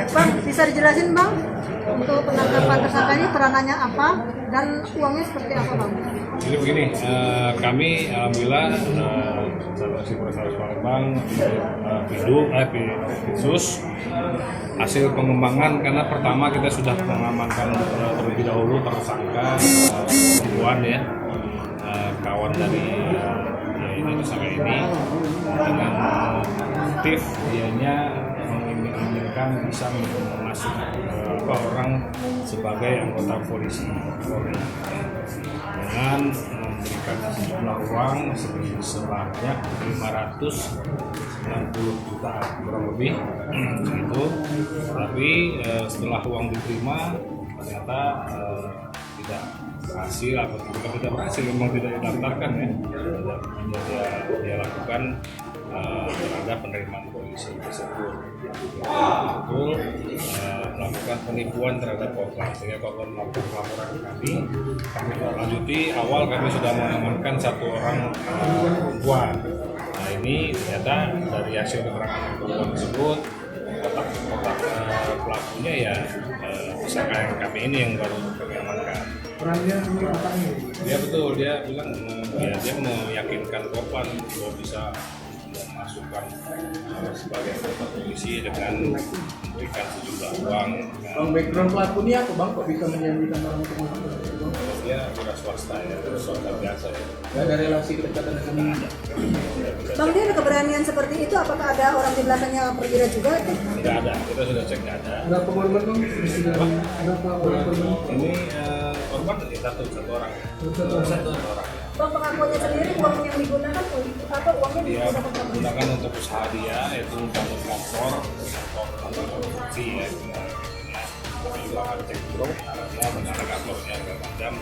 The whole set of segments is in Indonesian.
Bang, bisa dijelasin Bang untuk penangkapan tersangka ini peranannya apa dan uangnya seperti apa Bang? Jadi begini, kami alhamdulillah Satreskrim Polres Palembang, Pitsus hasil pengembangan karena pertama kita sudah mengamankan terlebih dahulu tersangka perempuan ya, kawan dari tersangka ini dengan motif dianya menginginkan bisa masuk orang sebagai anggota polisi dengan memberikan sejumlah uang sebanyak 590 juta kurang lebih itu. Tapi setelah uang diterima ternyata tidak berhasil atau tidak berhasil, memang tidak didaftarkan ya. Dia lakukan terhadap penerimaan polisi tersebut. Betul melakukan penipuan terhadap korban, sehingga korban melakukan laporan ke kami lanjuti. Awal kami sudah mengamankan satu orang perempuan. Nah ini ternyata dari hasil keterangan perempuan tersebut kotak pelakunya ya tersangka kami ini yang baru kami amankan. Perannya ini otaknya? Dia betul, dia bilang ya dia meyakinkan korban bahwa bisa memasukkan sebagai anggota polisi dengan memberikan sejumlah uang. Bang, background pelaku ini apa Bang? Kok bisa menjanjikan orang untuk masuk? Dia wira swasta ya, wira swasta biasa ya. Gak ada relasi kedekatan dengan ada. Bang, dia ada keberanian seperti itu, apakah ada orang di belakangnya perwira juga? Tidak ada, kita sudah cek tidak ada. Berapa korban Bang? Berapa orang korban? Ini korban satu orang. Satu orang. Bang, pengakuannya sendiri uang yang digunakan untuk apa? Uangnya Dia digunakan gunakan untuk usaha dia, yaitu bangun kantor konstruksi ya. Kami juga akan cek dulu arahnya bagaimana kantornya segala macam,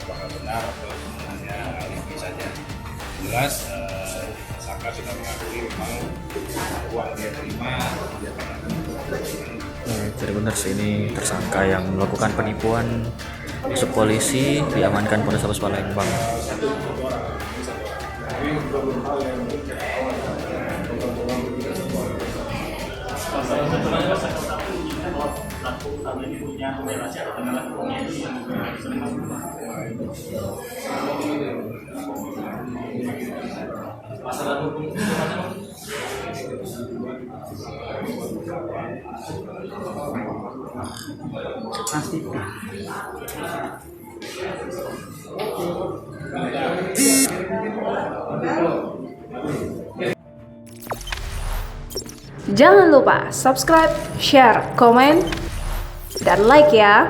apakah benar atau hanya alibi saja. Jelas tersangka sudah mengakui memang uang dia terima dia Jadi benar sih, ini tersangka yang melakukan penipuan masuk polisi diamankan Polres Palembang. Jangan lupa subscribe, share, komen, dan like ya.